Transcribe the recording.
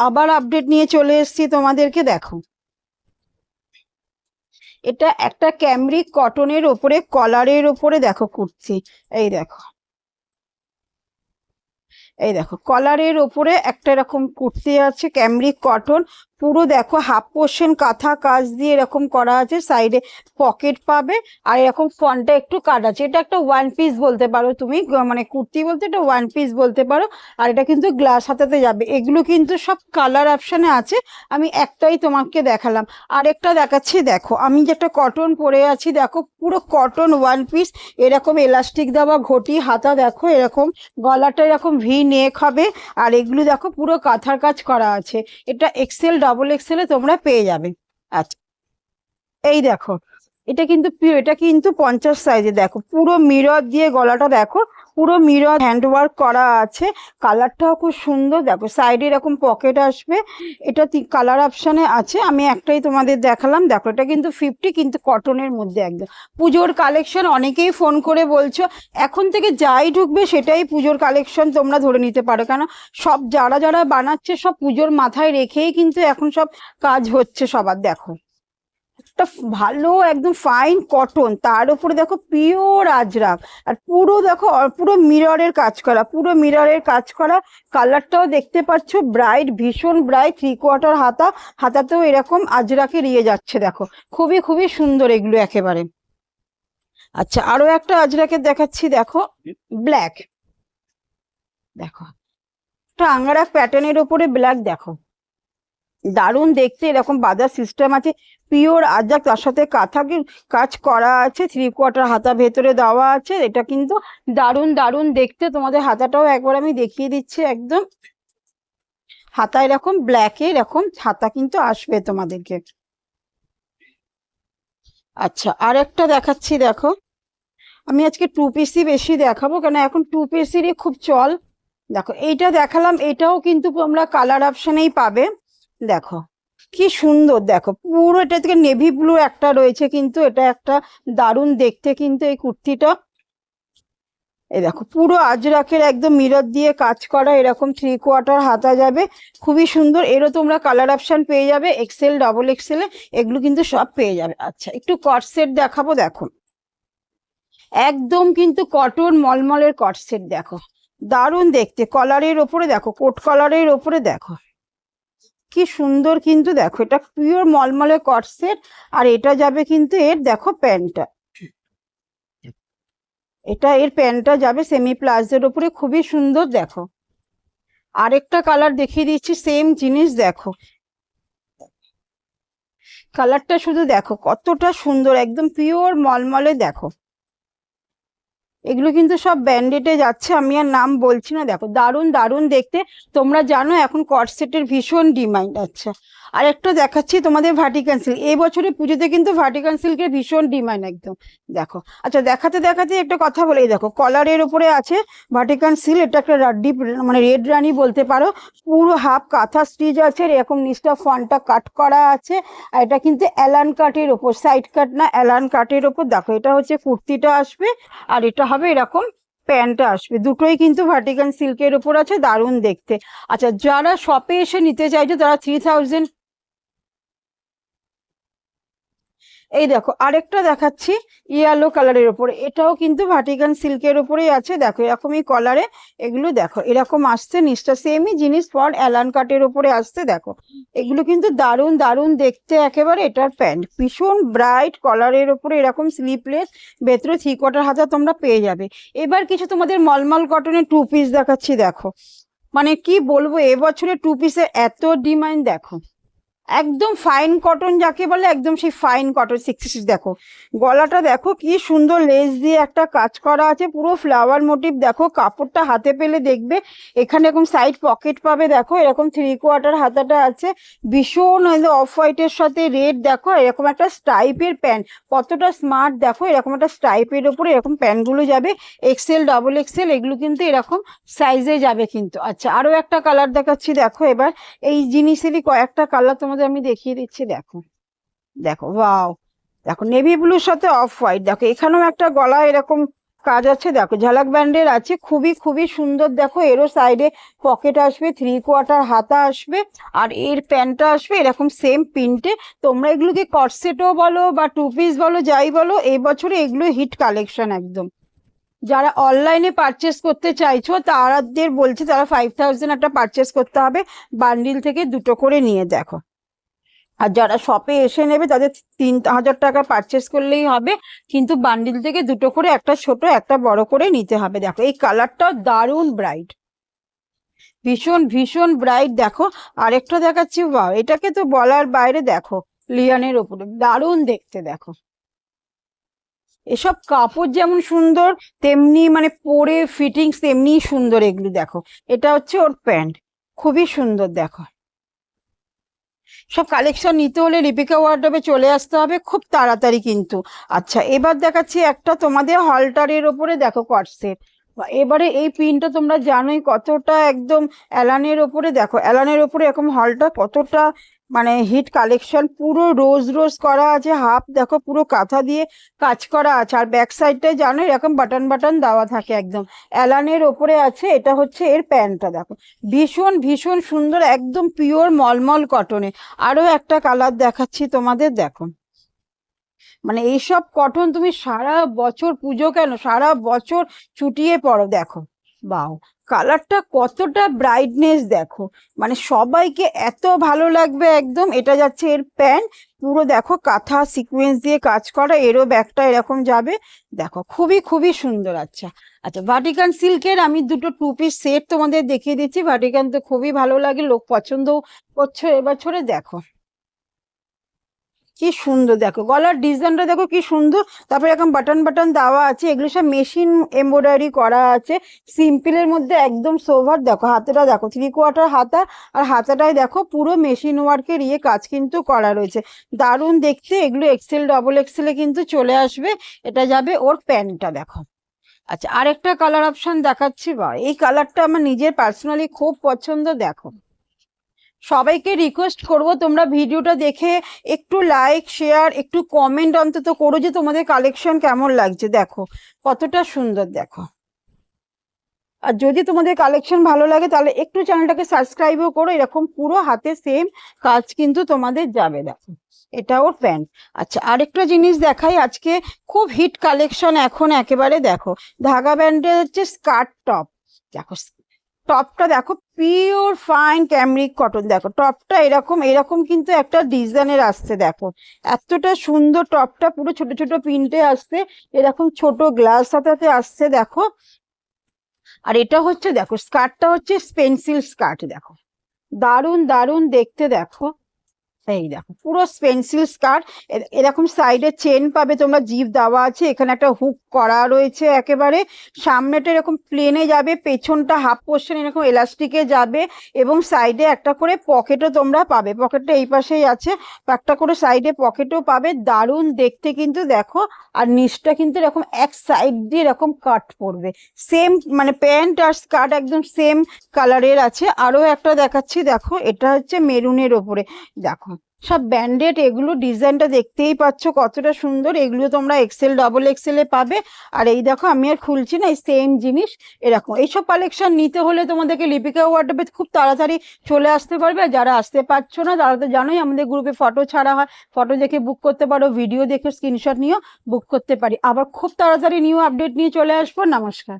আবার আপডেট নিয়ে চলে এসেছি তোমাদেরকে। দেখো, এটা একটা ক্যামরিক কটনের ওপরে কলারের ওপরে দেখো কুর্তি। এই দেখো, এই দেখো কলারের ওপরে একটা এরকম কুর্তি আছে, ক্যামরিক কটন। পুরো দেখো হাফ পোর্শন কাঁথা কাজ দিয়ে এরকম করা আছে, সাইডে পকেট পাবে, আর এরকম ফন্টটা একটু কাট আছে। এটা একটা ওয়ান পিস বলতে পারো তুমি, মানে কুর্তি বলতে এটা ওয়ান পিস বলতে পারো। আর এটা কিন্তু গ্লাস হাতাতে যাবে। এগুলো কিন্তু সব কালার অপশানে আছে, আমি একটাই তোমাকে দেখালাম। আরেকটা দেখাচ্ছি, দেখো আমি যেটা কটন পরে আছি, দেখো পুরো কটন ওয়ান পিস, এরকম এলাস্টিক দেওয়া ঘটি, হাতা দেখো এরকম, গলাটা এরকম ভি নেক হবে। আর এগুলো দেখো পুরো কাঁথার কাজ করা আছে। এটা এক্সেল ডাবল এক্সেল এ তোমরা পেয়ে যাবে। আচ্ছা, এই দেখো, এটা কিন্তু 50 সাইজে। দেখো পুরো মিরর দিয়ে গলাটা দেখো, পুরো মিরর হ্যান্ডওয়ার্ক করা আছে। কালারটাও খুব সুন্দর। দেখো সাইডে এরকম পকেট আসবে। এটা কালার অপশানে আছে, আমি একটাই তোমাদের দেখালাম। দেখো এটা কিন্তু 50, কিন্তু কটনের মধ্যে একদম পুজোর কালেকশন। অনেকেই ফোন করে বলছো, এখন থেকে যাই ঢুকবে সেটাই পুজোর কালেকশন তোমরা ধরে নিতে পারো। কেন সব যারা যারা বানাচ্ছে সব পুজোর মাথায় রেখেই কিন্তু এখন সব কাজ হচ্ছে সবার। দেখো একটা ভালো একদম ফাইন কটন, তার উপরে দেখো পিওর আজরাক, আর পুরো দেখো পুরো মিররের কাজ করা, পুরো মিররের কাজ করা। কালারটাও দেখতে পাচ্ছ ব্রাইট, ভীষণ ব্রাইট। 3/4 হাতা, হাতাতেও এরকম আজরাকের ইয়ে যাচ্ছে। দেখো খুবই খুবই সুন্দর এগুলো একেবারে। আচ্ছা, আরো একটা আজরাকের দেখাচ্ছি। দেখো ব্ল্যাক, দেখো একটা আঙ্গারা প্যাটার্নের উপরে ব্ল্যাক। দেখো দারুণ দেখতে, এরকম বাঁধার সিস্টেম আছে, পিওর আজরাক, তার সাথে কাঁথা কাজ করা আছে। 3/4 হাতা ভেতরে দেওয়া আছে। এটা কিন্তু দারুণ দারুণ দেখতে। তোমাদের হাতাটাও একবার আমি দেখিয়ে দিচ্ছি। একদম হাতা এরকম ব্ল্যাকে এরকম হাতা কিন্তু আসবে তোমাদেরকে। আচ্ছা, আর একটা দেখাচ্ছি। দেখো আমি আজকে 2 পিসই বেশি দেখাবো, কেন এখন 2 পিসেরই খুব চল। দেখো এইটা দেখালাম, এটাও কিন্তু তোমরা কালার অপশানেই পাবে। দেখো কি সুন্দর, দেখো পুরো এটা থেকে নেভি ব্লু একটা রয়েছে, কিন্তু এটা একটা দারুণ দেখতে কিন্তু এই কুর্তিটা। এই দেখো পুরো আজরাকের একদম মিরর দিয়ে কাজ করা, এরকম 3/4 হাতা যাবে, খুবই সুন্দর। এরও তোমরা কালার অপশন পেয়ে যাবে, এক্সেল ডাবল এক্সেল এ এগুলো কিন্তু সব পেয়ে যাবে। আচ্ছা, একটু কট সেট দেখাবো। দেখো একদম কিন্তু কটন মলমলের কট সেট। দেখো দারুণ দেখতে, কলারের ওপরে দেখো, কোট কলারের ওপরে দেখো কি সুন্দর কিন্তু। দেখো এটা পিওর মলমলে কট সেট। আর এটা যাবে কিন্তু এর, দেখো প্যান্টটা, এটা এর প্যান্টটা যাবে সেমি প্লাজোর উপরে, খুবই সুন্দর। দেখো আরেকটা কালার দেখিয়ে দিচ্ছি, সেম জিনিস। দেখো কালারটা শুধু দেখো কতটা সুন্দর, একদম পিওর মলমলে। দেখো এগুলো কিন্তু সব ব্যান্ডেডে যাচ্ছে, আমি আর নাম বলছি না। দেখো দারুণ দারুণ দেখতে। তোমরা জানো এখন কট সেটের ভীষণ ডিমান্ড। আচ্ছা, আর একটা দেখাচ্ছি তোমাদের ভাটিকান সিল্ক। এই বছরে পুজোতে কিন্তু ভাটিকান সিল্কের ভীষণ ডিমান্ড একদম। দেখো আচ্ছা, দেখাতে দেখাতে একটা কথা বলেই, দেখো কলারের উপরে আছে ভাটিকান সিল্ক। এটা একটা ডিপ মানে রেড রানি বলতে পারো। পুরো হাফ কাঁথা স্টিচ আছে, এরকম নিচটা ফন্টটা কাট করা আছে। আর এটা কিন্তু অ্যালান কাটের ওপর, সাইড কাট না, অ্যালান কাটের ওপর। দেখো এটা হচ্ছে কুর্তিটা আসবে, আর এটা হবে এরকম প্যান্টটা আসবে। দুটোই কিন্তু ভার্টিকান সিল্কের উপর আছে, দারুণ দেখতে। আচ্ছা, যারা শপে এসে নিতে চাইছো তারা 3000। এই দেখো আরেকটা দেখাচ্ছি ইয়েলো কালারের উপরে, এটাও কিন্তু ভার্টিকান সিল্কের উপরেই আছে। দেখো এরকমই কলারে, এগুলো দেখো এরকম আসছে, নিচটা সেমই জিনিস, পর অ্যালান কাটের উপরে আসছে। দেখো এগুলো কিন্তু দারুণ দারুণ দেখতে একেবারে। এটার প্যান্ট ভীষণ ব্রাইট, কলারের উপরে এরকম স্লিপলেস, ভেতরে 3/4 হাতা তোমরা পেয়ে যাবে। এবার কিছু তোমাদের মলমল কটনের 2 পিস দেখাচ্ছি। দেখো মানে কি বলবো, এবছরে 2 পিসের এত ডিমান্ড। দেখো একদম ফাইন কটন যাকে বলে, একদম সেই ফাইন কটন 66। দেখো গলাটা দেখো কি সুন্দর, লেস দিয়ে একটা কাজ করা আছে, পুরো ফ্লাওয়ার মোটিভ। দেখো কাপড়টা হাতে পেলে দেখবে, এখানে এরকম সাইড পকেট পাবে। দেখো এরকম 3/4 হাতাটা আছে, ভীষণ অফ হোয়াইটের সাথে রেড। দেখো এরকম একটা স্টাইপের প্যান্ট, কতটা স্মার্ট। দেখো এরকম একটা স্টাইপের উপরে এরকম প্যান্টগুলো যাবে, এক্সেল ডাবল এক্সেল এগুলো কিন্তু এরকম সাইজে যাবে কিন্তু। আচ্ছা, আরো একটা কালার দেখাচ্ছি। দেখো এবার এই জিনিসেরই কয়েকটা কালার তোমাদের আমি দেখিয়ে দিচ্ছি। দেখো দেখো ওয়াও, দেখো নেভি ব্লুর সাথে অফ হোয়াইট, দেখো এখানেও একটা গলা এরকম কাজ আছে, দেখো ঝালাক ব্যান্ডের আছে, খুবই খুবই সুন্দর। দেখো এরও সাইডে পকেট আসবে, 3/4 হাতা আসবে, আর এর প্যান্টটা আসবে এরকম সেম প্রিন্টে। তোমরা এগুলোকে কটসেটও বলো বা 2 পিস বলো, যাই বলো, এই বছরে এগুলো হিট কালেকশন একদম। যারা অনলাইনে পারচেস করতে চাইছো তারাদের বলছে তারা 5000 একটা পারচেস করতে হবে, বান্ডিল থেকে 2টো করে নিয়ে দেখো। আর যারা শপে এসে নেবে তাদের 3000 টাকা পারচেস করলেই হবে, কিন্তু বান্ডিল থেকে 2টো করে, একটা ছোট একটা বড় করে নিতে হবে। দেখো এই কালারটা দারুণ ব্রাইট, ভীষণ ভীষণ ব্রাইট। দেখো আরেকটা দেখাচ্ছি, বাহ এটাকে তো বলার বাইরে। দেখো লিয়ানের ওপরে দারুণ দেখতে। দেখো এসব কাপড় যেমন সুন্দর, তেমনি মানে পরে ফিটিংস তেমনি সুন্দর এগুলো। দেখো এটা হচ্ছে ওর প্যান্ট, খুবই সুন্দর। দেখো সব কালেকশন নিতে হলে লিপিকা ওয়ার্ডরোবে চলে আসতে হবে খুব তাড়াতাড়ি কিন্তু। আচ্ছা এবার দেখাচ্ছি একটা তোমাদের হলটারের ওপরে, দেখো কটসেট। এবারে এই প্রিন্টটা তোমরা জানোই কতটা একদম অ্যালানের ওপরে। দেখো অ্যালানের ওপরে এরকম হলটা কতটা মানে হিট কালেকশন, পুরো রোজ রোজ করা আছে, হাফ দেখো পুরো কাঁথা দিয়ে কাজ করা আছে, আর ব্যাক সাইডটায় জানো এরকম বাটন বাটন দেওয়া থাকে একদম অ্যালানের ওপরে আছে। এটা হচ্ছে এর প্যান্টটা, দেখো ভীষণ ভীষণ সুন্দর, একদম পিওর মলমল কটনে। আরো একটা কালার দেখাচ্ছি তোমাদের। দেখো মানে এইসব কটন তুমি সারা বছর, পুজো কেন সারা বছর চুটিয়ে পড়ো। দেখো বাও কালারটা কতটা ব্রাইটনেস, দেখো মানে সবাইকে এত ভালো লাগবে একদম। এটা যাচ্ছে এর প্যান্ট, পুরো দেখো কাঁথা সিকোয়েন্স দিয়ে কাজ করা, এরও ব্যাকটা এরকম যাবে। দেখো খুবই খুবই সুন্দর। আচ্ছা আচ্ছা ভাটিকান সিল্কের আমি 2 পিস সেট তোমাদের দেখিয়ে দিচ্ছি। ভাটিকান তো খুবই ভালো লাগে, লোক পছন্দ করছে এবছরে। দেখো কি সুন্দর, দেখো গলার ডিজাইনটা দেখো কি সুন্দর, তারপরে এরকম বাটন বাটন দেওয়া আছে, এগুলো সব মেশিন এমব্রয়ডারি করা আছে, সিম্পলের মধ্যে একদম সোভার। দেখো হাতাটা দেখো 3/4 হাতা, আর হাতাটায় দেখো পুরো মেশিন ওয়ার্কের কাজ কিন্তু করা রয়েছে, দারুণ দেখতে। এগুলো এক্সেল ডবল এক্সেলে কিন্তু চলে আসবে। এটা যাবে ওর প্যান্টটা। দেখো আচ্ছা আরেকটা কালার অপশন দেখাচ্ছি, বা এই কালারটা আমার নিজের পার্সোনালি খুব পছন্দ। দেখো সবাইকে রিকোয়েস্ট করব তোমরা ভিডিওটা দেখে একটু লাইক শেয়ার একটু কমেন্ট অন্তত করো যে তোমাদের কালেকশন কেমন লাগছে। দেখো কতটা সুন্দর। দেখো আর যদি তোমাদের কালেকশন ভালো লাগে তাহলে একটু চ্যানেলটাকে সাবস্ক্রাইবও করো, এরকম পুরো হাতে সেম কাজ কিন্তু তোমাদের যাবে। দেখো এটা ওর প্যান্ট। আচ্ছা আরেকটা জিনিস দেখাই, আজকে খুব হিট কালেকশন এখন একেবারে। দেখো ধাগা ব্যান্ডের হচ্ছে স্কার্ট টপ। দেখো টপটা দেখো পিওর ফাইন ক্যামরিক কটন। দেখো টপটা এরকম এরকম কিন্তু একটা ডিজাইনের আসছে। দেখো এতটা সুন্দর টপটা, পুরো ছোট ছোট প্রিন্টে আসছে, এরকম ছোট গ্লাস হাতাতে আসছে। দেখো আর এটা হচ্ছে দেখো স্কার্টটা হচ্ছে পেন্সিল স্কার্ট। দেখো দারুণ দারুণ দেখতে। দেখো এই দেখো পুরো পেন্সিল স্কার্ট, এরকম সাইডে চেন পাবে তোমরা, জিপ দেওয়া আছে, এখানে একটা হুক করা রয়েছে একেবারে। সামনেটা এরকম প্লেনে যাবে, পেছনটা হাফ পোর্শন এরকম এলাস্টিকে যাবে, এবং সাইডে একটা করে পকেটও তোমরা পাবে। পকেটটা এই পাশেই আছে, একটা করে সাইডে পকেটও পাবে, দারুণ দেখতে কিন্তু। দেখো আর নিচটা কিন্তু এরকম এক সাইড দিয়ে এরকম কাট পড়বে, সেম মানে প্যান্ট আর স্কার্ট একদম সেম কালারের আছে। আরো একটা দেখাচ্ছি, দেখো এটা হচ্ছে মেরুনের ওপরে। দেখো সব ব্যান্ডেড, এগুলো ডিজাইনটা দেখতেই পাচ্ছ কতটা সুন্দর, এগুলো তোমরা এক্সেল ডবল এক্সেলে পাবে। আর এই দেখো আমি আর খুলছি না, এই সেম জিনিস এরকম। এইসব কালেকশন নিতে হলে তোমাদেরকে লিপিকা ওয়ার্ডরোবে খুব তাড়াতাড়ি চলে আসতে পারবে। আর যারা আসতে পারছো না তারা তো জানোই আমাদের গ্রুপে ফটো ছাড়া হয়, ফটো দেখে বুক করতে পারো, ভিডিও দেখে স্ক্রিনশট নিয়েও বুক করতে পারি। আবার খুব তাড়াতাড়ি নিউ আপডেট নিয়ে চলে আসবো। নমস্কার।